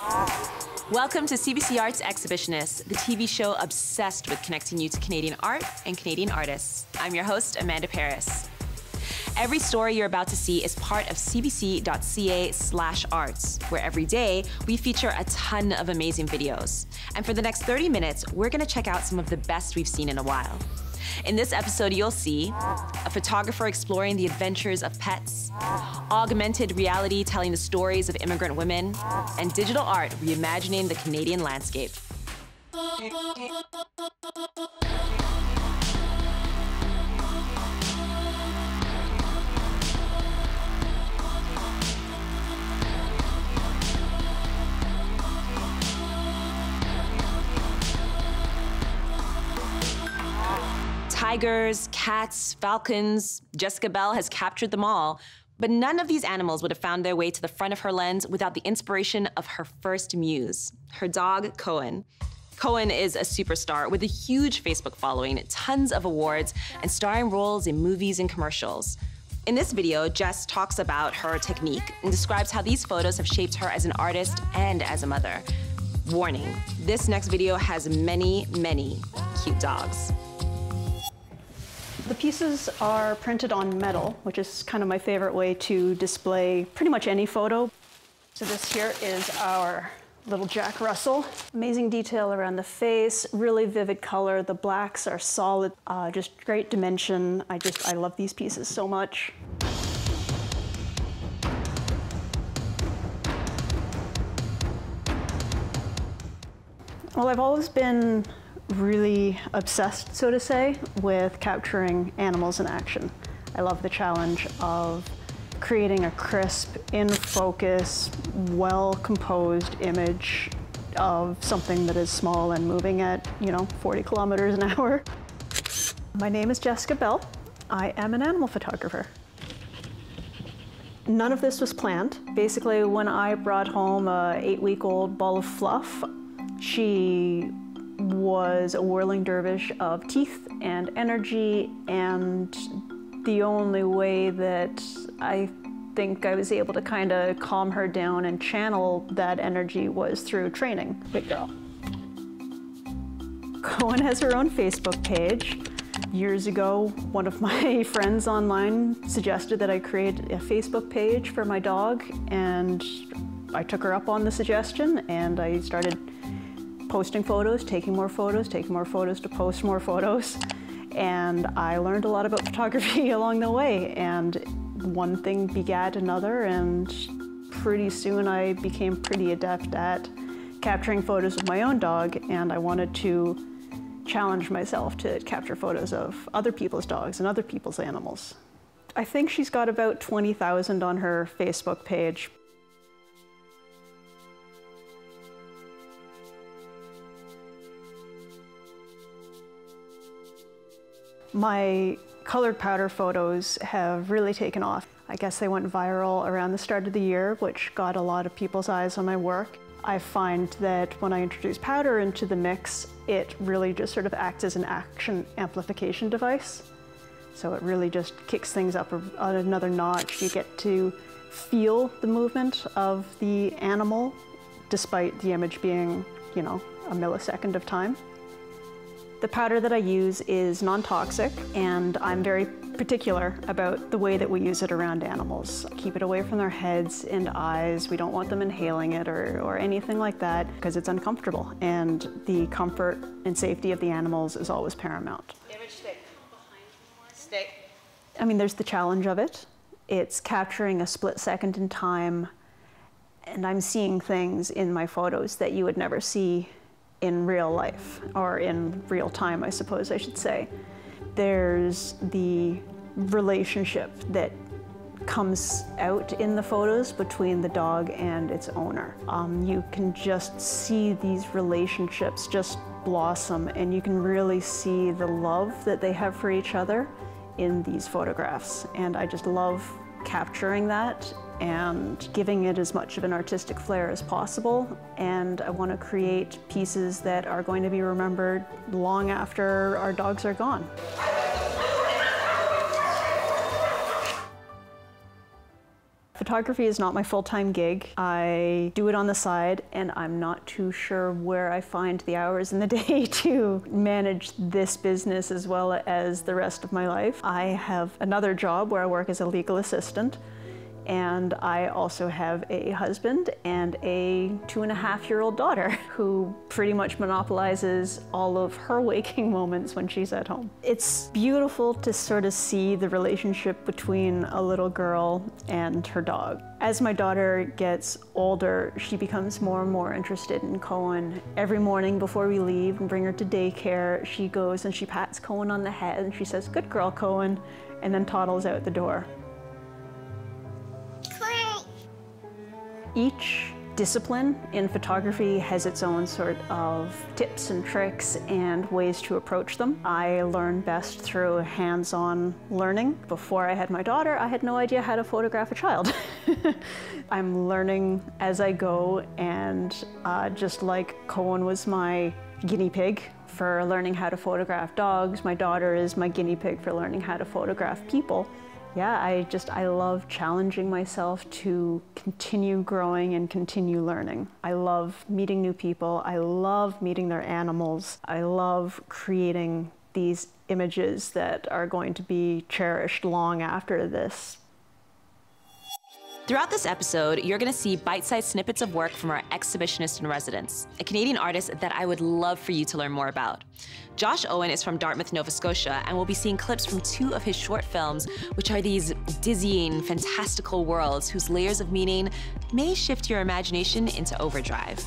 Welcome to CBC Arts Exhibitionist, the TV show obsessed with connecting you to Canadian art and Canadian artists. I'm your host, Amanda Paris. Every story you're about to see is part of cbc.ca/arts, where every day we feature a ton of amazing videos. And for the next 30 minutes, we're gonna check out some of the best we've seen in a while. In this episode, you'll see a photographer exploring the adventures of pets, augmented reality telling the stories of immigrant women, and digital art reimagining the Canadian landscape. Tigers, cats, falcons, Jessica Bell has captured them all, but none of these animals would have found their way to the front of her lens without the inspiration of her first muse, her dog, Cohen. Cohen is a superstar with a huge Facebook following, tons of awards, and starring roles in movies and commercials. In this video, Jess talks about her technique and describes how these photos have shaped her as an artist and as a mother. Warning, this next video has many, many cute dogs. The pieces are printed on metal, which is kind of my favorite way to display pretty much any photo. So this here is our little Jack Russell. Amazing detail around the face, really vivid color. The blacks are solid, just great dimension. I love these pieces so much. Well, I've always been really obsessed, so to say, with capturing animals in action. I love the challenge of creating a crisp, in focus, well-composed image of something that is small and moving at, 40 kilometers an hour. My name is Jessica Bell. I am an animal photographer. None of this was planned. Basically, when I brought home an 8-week-old ball of fluff, she was a whirling dervish of teeth and energy, and the only way that I think I was able to kind of calm her down and channel that energy was through training. Good girl. Cohen has her own Facebook page. Years ago, one of my friends online suggested that I create a Facebook page for my dog, and I took her up on the suggestion, and I started posting photos, taking more photos to post more photos. And I learned a lot about photography along the way, and one thing begat another, and pretty soon I became pretty adept at capturing photos of my own dog, and I wanted to challenge myself to capture photos of other people's dogs and other people's animals. I think she's got about 20,000 on her Facebook page. My colored powder photos have really taken off. I guess they went viral around the start of the year, which got a lot of people's eyes on my work. I find that when I introduce powder into the mix, it really just sort of acts as an action amplification device. So it really just kicks things up another notch. You get to feel the movement of the animal, despite the image being, a millisecond of time. The powder that I use is non-toxic, and I'm very particular about the way that we use it around animals. Keep it away from their heads and eyes. We don't want them inhaling it or anything like that, because it's uncomfortable, and the comfort and safety of the animals is always paramount. Image stick. Stick. I mean, there's the challenge of it. It's capturing a split second in time, and I'm seeing things in my photos that you would never see in real life, or in real time, I suppose I should say. There's the relationship that comes out in the photos between the dog and its owner. You can just see these relationships just blossom, and you can really see the love that they have for each other in these photographs. And I just love capturing that and giving it as much of an artistic flair as possible. And I want to create pieces that are going to be remembered long after our dogs are gone. Photography is not my full-time gig. I do it on the side, and I'm not too sure where I find the hours in the day to manage this business as well as the rest of my life. I have another job where I work as a legal assistant, and I also have a husband and a 2.5-year-old daughter who pretty much monopolizes all of her waking moments when she's at home. It's beautiful to sort of see the relationship between a little girl and her dog. As my daughter gets older, she becomes more and more interested in Cohen. Every morning before we leave and bring her to daycare, she goes and she pats Cohen on the head and she says, "Good girl, Cohen," and then toddles out the door. Each discipline in photography has its own sort of tips and tricks and ways to approach them. I learn best through hands-on learning. Before I had my daughter, I had no idea how to photograph a child. I'm learning as I go, and just like Cohen was my guinea pig for learning how to photograph dogs, my daughter is my guinea pig for learning how to photograph people. Yeah, I love challenging myself to continue growing and continue learning. I love meeting new people. I love meeting their animals. I love creating these images that are going to be cherished long after this. Throughout this episode, you're going to see bite-sized snippets of work from our exhibitionist in residence, a Canadian artist that I would love for you to learn more about. Josh Owen is from Dartmouth, Nova Scotia, and we'll be seeing clips from 2 of his short films, which are these dizzying, fantastical worlds whose layers of meaning may shift your imagination into overdrive.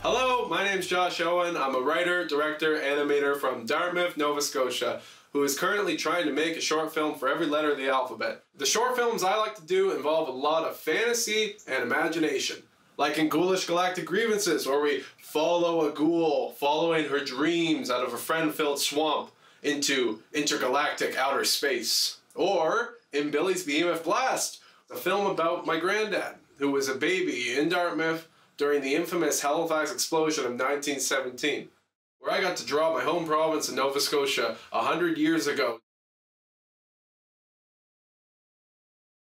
Hello, my name's Josh Owen. I'm a writer, director, animator from Dartmouth, Nova Scotia, who is currently trying to make a short film for every letter of the alphabet. The short films I like to do involve a lot of fantasy and imagination. Like in Ghoulish Galactic Grievances, where we follow a ghoul following her dreams out of a friend-filled swamp into intergalactic outer space. Or in Billy's Behemoth Blast, a film about my granddad, who was a baby in Dartmouth during the infamous Halifax explosion of 1917. Where I got to draw my home province in Nova Scotia 100 years ago.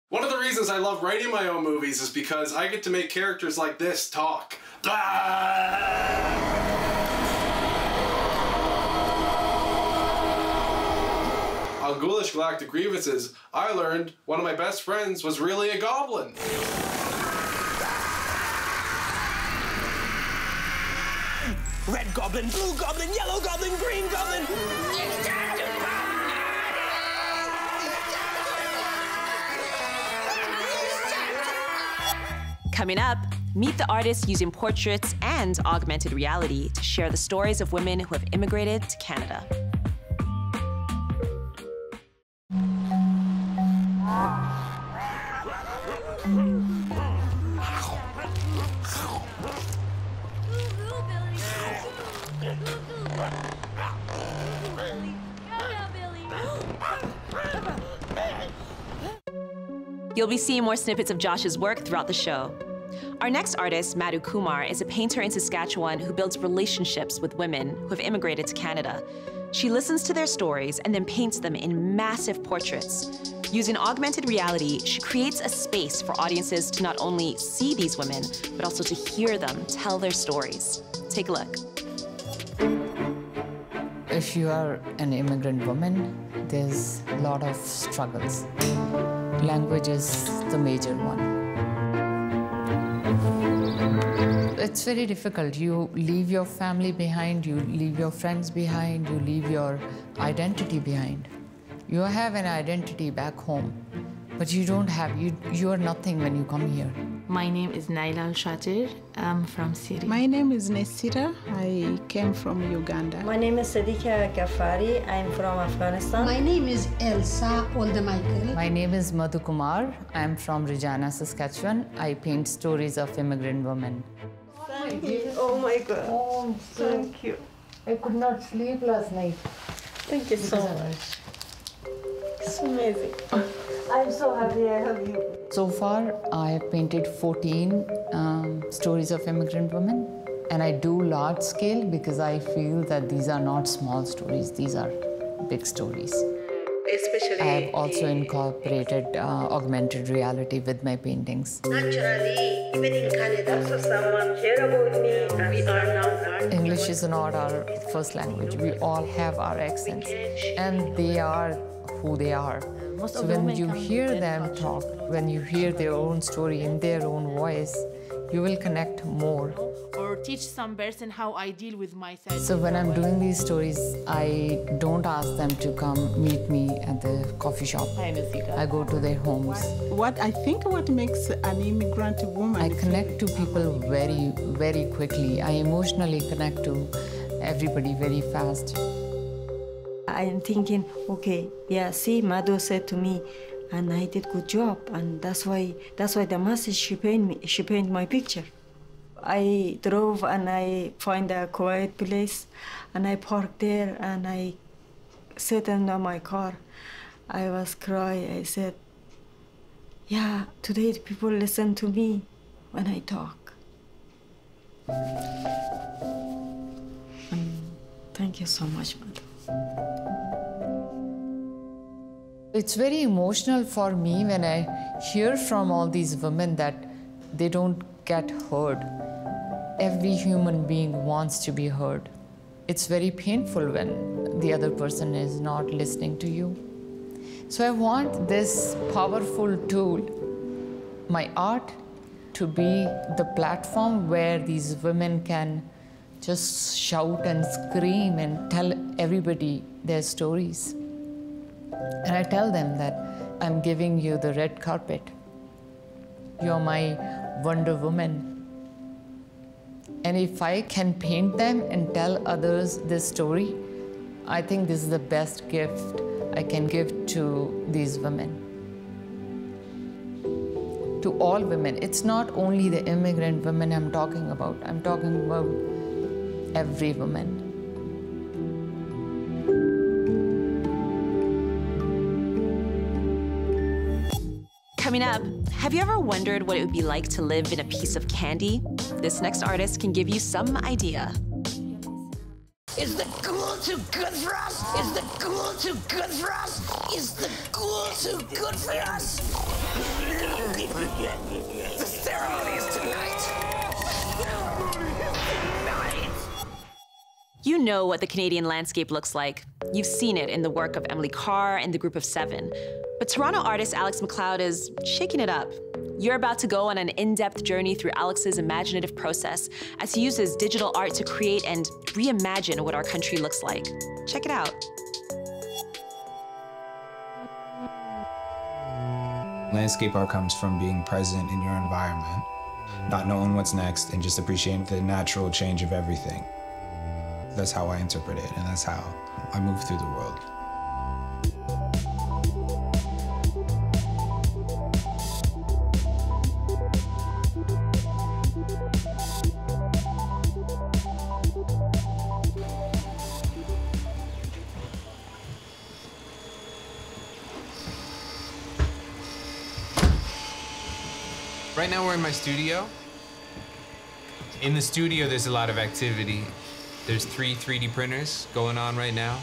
One of the reasons I love writing my own movies is because I get to make characters like this talk. On Ghoulish Galactic Grievances, I learned one of my best friends was really a goblin. Red goblin, blue goblin, yellow goblin, green goblin. Coming up, meet the artists using portraits and augmented reality to share the stories of women who have immigrated to Canada. You'll be seeing more snippets of Josh's work throughout the show. Our next artist, Madhu Kumar, is a painter in Saskatchewan who builds relationships with women who have immigrated to Canada. She listens to their stories and then paints them in massive portraits. Using augmented reality, she creates a space for audiences to not only see these women, but also to hear them tell their stories. Take a look. If you are an immigrant woman, there's a lot of struggles. Language is the major one. It's very difficult. You leave your family behind, you leave your friends behind, you leave your identity behind. You have an identity back home, but you don't have, you are nothing when you come here. My name is Naila Al-Shatir. I'm from Syria. My name is Nesira. I came from Uganda. My name is Sadiqa Ghaffari. I'm from Afghanistan. My name is Elsa Oldemichael. My name is Madhu Kumar. I'm from Regina, Saskatchewan. I paint stories of immigrant women. Thank you. Oh my God. Oh, Thank you. I could not sleep last night. Thank you so much. It's amazing. I'm so happy I have you. So far, I have painted 14 stories of immigrant women. And I do large scale because I feel that these are not small stories, these are big stories. especially... I have also incorporated augmented reality with my paintings. Naturally, even in Canada, so someone hear about me, and we are now... English is not our first language. We all have our accents, and they are who they are. So when you hear them talk, when you hear their own story in their own voice, you will connect more. Or teach some person how I deal with myself. So when I'm doing these stories, I don't ask them to come meet me at the coffee shop. I go to their homes. What makes an immigrant woman... I connect to people very, very quickly. I emotionally connect to everybody very fast. I'm thinking, okay, yeah, see, Madhu said to me, and I did good job, and that's why the message she paint my picture. I drove and I find a quiet place, and I parked there and I sat in my car. I was crying. I said, yeah, today people listen to me when I talk. Thank you so much, Madhu. It's very emotional for me when I hear from all these women that they don't get heard. Every human being wants to be heard. It's very painful when the other person is not listening to you. So I want this powerful tool, my art, to be the platform where these women can just shout and scream and tell everybody their stories. And I tell them that I'm giving you the red carpet. You're my Wonder Woman. And if I can paint them and tell others this story, I think this is the best gift I can give to these women. To all women. It's not only the immigrant women I'm talking about. I'm talking about every woman. Coming up, have you ever wondered what it would be like to live in a piece of candy? This next artist can give you some idea. Is the glue too good for us? Is the glue too good for us? Is the glue too good for us? The ceremony is tonight. You know what the Canadian landscape looks like. You've seen it in the work of Emily Carr and the Group of Seven. But Toronto artist Alex Mcleod is shaking it up. You're about to go on an in-depth journey through Alex's imaginative process as he uses digital art to create and reimagine what our country looks like. Check it out. Landscape art comes from being present in your environment, not knowing what's next, and just appreciating the natural change of everything. That's how I interpret it, and that's how I move through the world. Right now we're in my studio. In the studio, there's a lot of activity. There's 3 3D printers going on right now,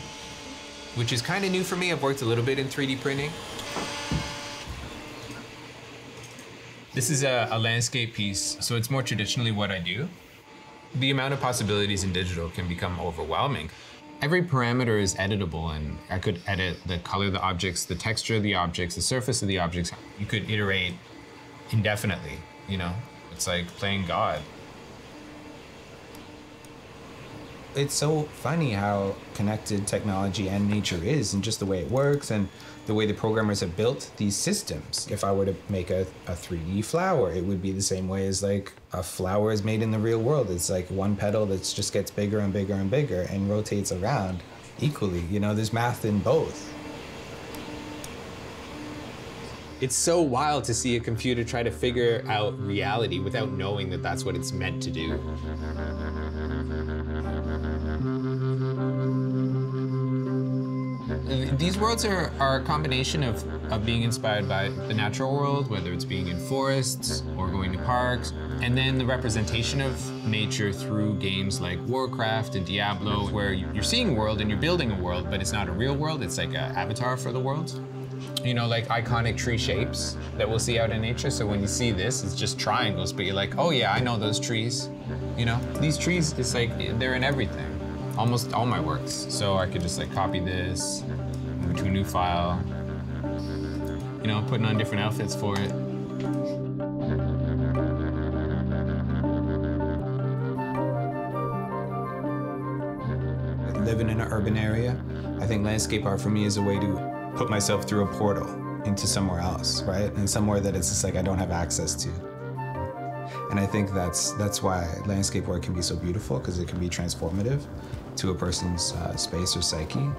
which is kind of new for me. I've worked a little bit in 3D printing. This is a landscape piece, so it's more traditionally what I do. The amount of possibilities in digital can become overwhelming. Every parameter is editable, and I could edit the color of the objects, the texture of the objects, the surface of the objects. You could iterate indefinitely, you know? It's like playing God. It's so funny how connected technology and nature is, and just the way it works and the way the programmers have built these systems. If I were to make a 3D flower, it would be the same way as like a flower is made in the real world. It's like one petal that just gets bigger and bigger and bigger and rotates around equally. You know, there's math in both. It's so wild to see a computer try to figure out reality without knowing that that's what it's meant to do. These worlds are a combination of of being inspired by the natural world, whether it's being in forests or going to parks, and then the representation of nature through games like Warcraft and Diablo, where you're seeing a world and you're building a world, but it's not a real world, it's like an avatar for the world. You know, like iconic tree shapes that we'll see out in nature. So when you see this, it's just triangles, but you're like, oh yeah, I know those trees. You know, these trees, it's like, they're in everything. Almost all my works. So I could just like copy this, move to a new file, you know, putting on different outfits for it. Living in an urban area, I think landscape art for me is a way to put myself through a portal into somewhere else, right? And somewhere that it's just like I don't have access to. And I think that's why landscape art can be so beautiful, because it can be transformative to a person's space or psyche.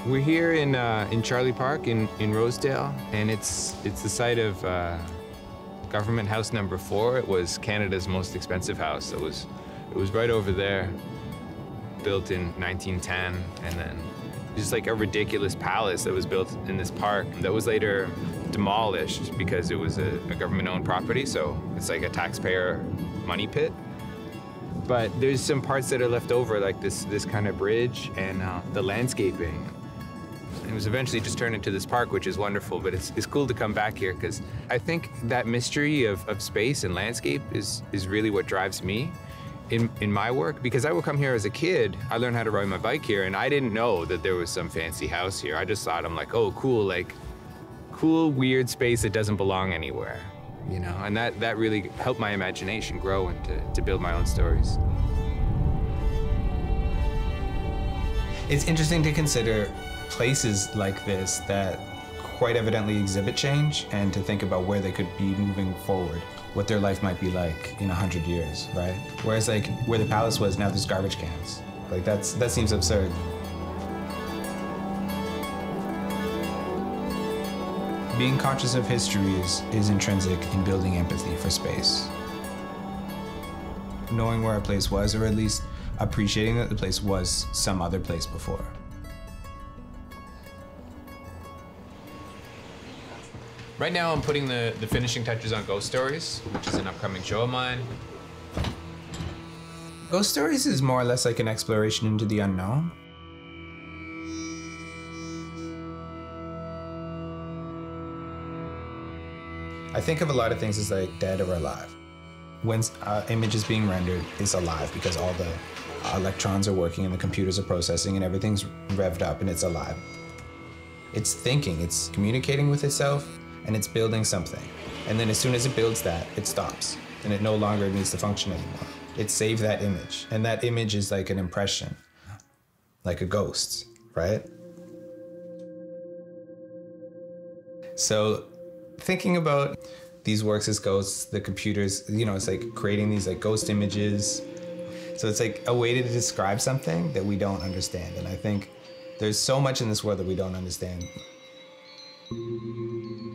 We're here in Charlie Park in Rosedale, and it's the site of Government House Number 4. It was Canada's most expensive house. It was right over there, built in 1910, and then just like a ridiculous palace that was built in this park that was later demolished because it was a government-owned property, so it's like a taxpayer money pit. But there's some parts that are left over, like this kind of bridge and the landscaping. It was eventually just turned into this park, which is wonderful, but it's cool to come back here because I think that mystery of space and landscape is really what drives me in my work, because I would come here as a kid. I learned how to ride my bike here, and I didn't know that there was some fancy house here. I just thought, I'm like, oh, cool, like, cool, weird space that doesn't belong anywhere, you know? And that really helped my imagination grow and to build my own stories. It's interesting to consider places like this that quite evidently exhibit change, and to think about where they could be moving forward, what their life might be like in 100 years, right? Whereas like where the palace was, now there's garbage cans. Like that seems absurd. Being conscious of history is intrinsic in building empathy for space. Knowing where a place was, or at least appreciating that the place was some other place before. Right now I'm putting the finishing touches on Ghost Stories, which is an upcoming show of mine. Ghost Stories is more or less like an exploration into the unknown. I think of a lot of things as like dead or alive. When image is being rendered, it's alive because all the electrons are working and the computers are processing and everything's revved up and it's alive. It's thinking, it's communicating with itself, and it's building something. And then as soon as it builds that, it stops, and it no longer needs to function anymore. It saved that image, and that image is like an impression, like a ghost, right? So thinking about these works as ghosts, the computers, you know, it's like creating these like ghost images. So it's like a way to describe something that we don't understand. And I think there's so much in this world that we don't understand.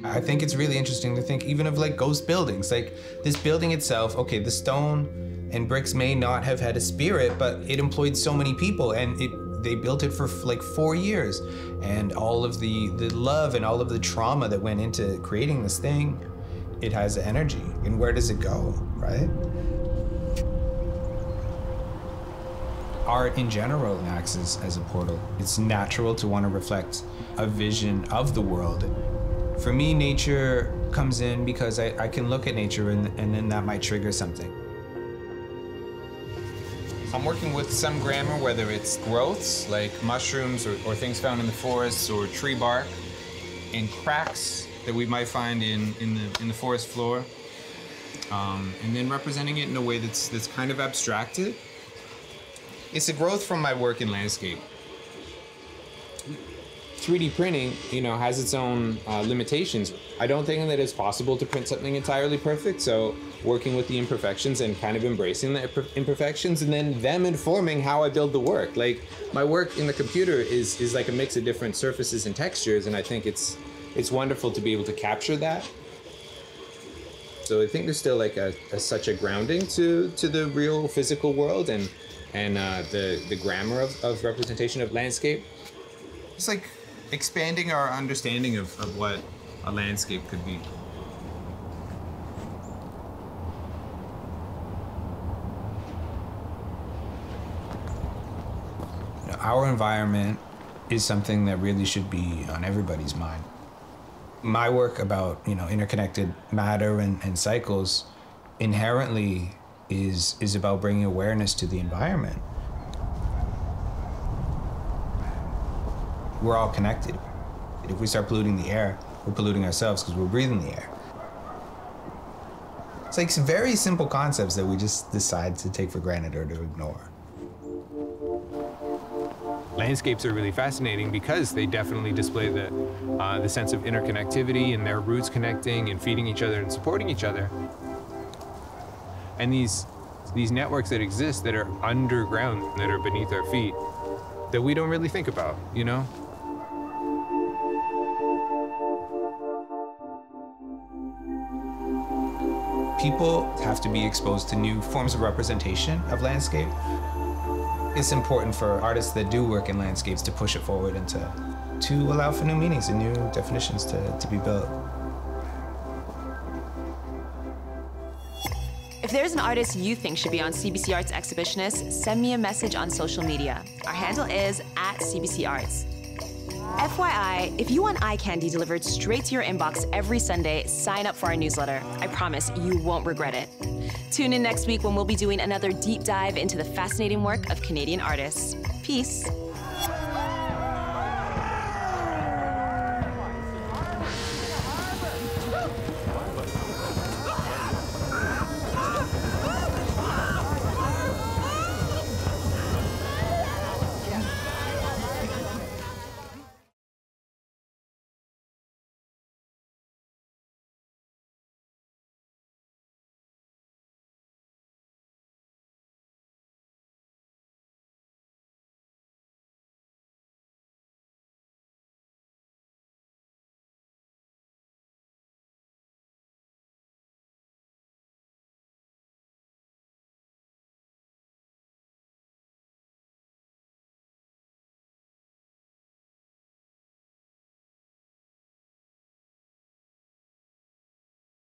I think it's really interesting to think even of like ghost buildings. Like this building itself, okay, the stone and bricks may not have had a spirit, but it employed so many people, and they built it for like 4 years. And all of the love and all of the trauma that went into creating this thing, it has energy. And where does it go, right? Art in general acts as a portal. It's natural to want to reflect a vision of the world. For me, nature comes in because I can look at nature and then that might trigger something. I'm working with some grammar, whether it's growths, like mushrooms or things found in the forests, or tree bark, and cracks that we might find in the forest floor, and then representing it in a way that's kind of abstracted. It's a growth from my work in landscape. 3D printing, you know, has its own limitations. I don't think that it's possible to print something entirely perfect, so working with the imperfections and kind of embracing the imperfections, and then them informing how I build the work. Like, my work in the computer is like a mix of different surfaces and textures, and I think it's wonderful to be able to capture that. So I think there's still like such a grounding to the real physical world and the grammar of representation of landscape. It's like expanding our understanding of what a landscape could be. Our environment is something that really should be on everybody's mind. My work about, interconnected matter and cycles inherently is about bringing awareness to the environment. We're all connected. If we start polluting the air, we're polluting ourselves because we're breathing the air. It's like some very simple concepts that we just decide to take for granted or to ignore. Landscapes are really fascinating because they definitely display the sense of interconnectivity and their roots connecting and feeding each other and supporting each other. And these networks that exist that are underground, that are beneath our feet, that we don't really think about, People have to be exposed to new forms of representation of landscape. It's important for artists that do work in landscapes to push it forward and to allow for new meanings and new definitions to be built. If there's an artist you think should be on CBC Arts Exhibitionist, send me a message on social media. Our handle is @CBC Arts. FYI, if you want eye candy delivered straight to your inbox every Sunday, sign up for our newsletter. I promise you won't regret it. Tune in next week when we'll be doing another deep dive into the fascinating work of Canadian artists. Peace.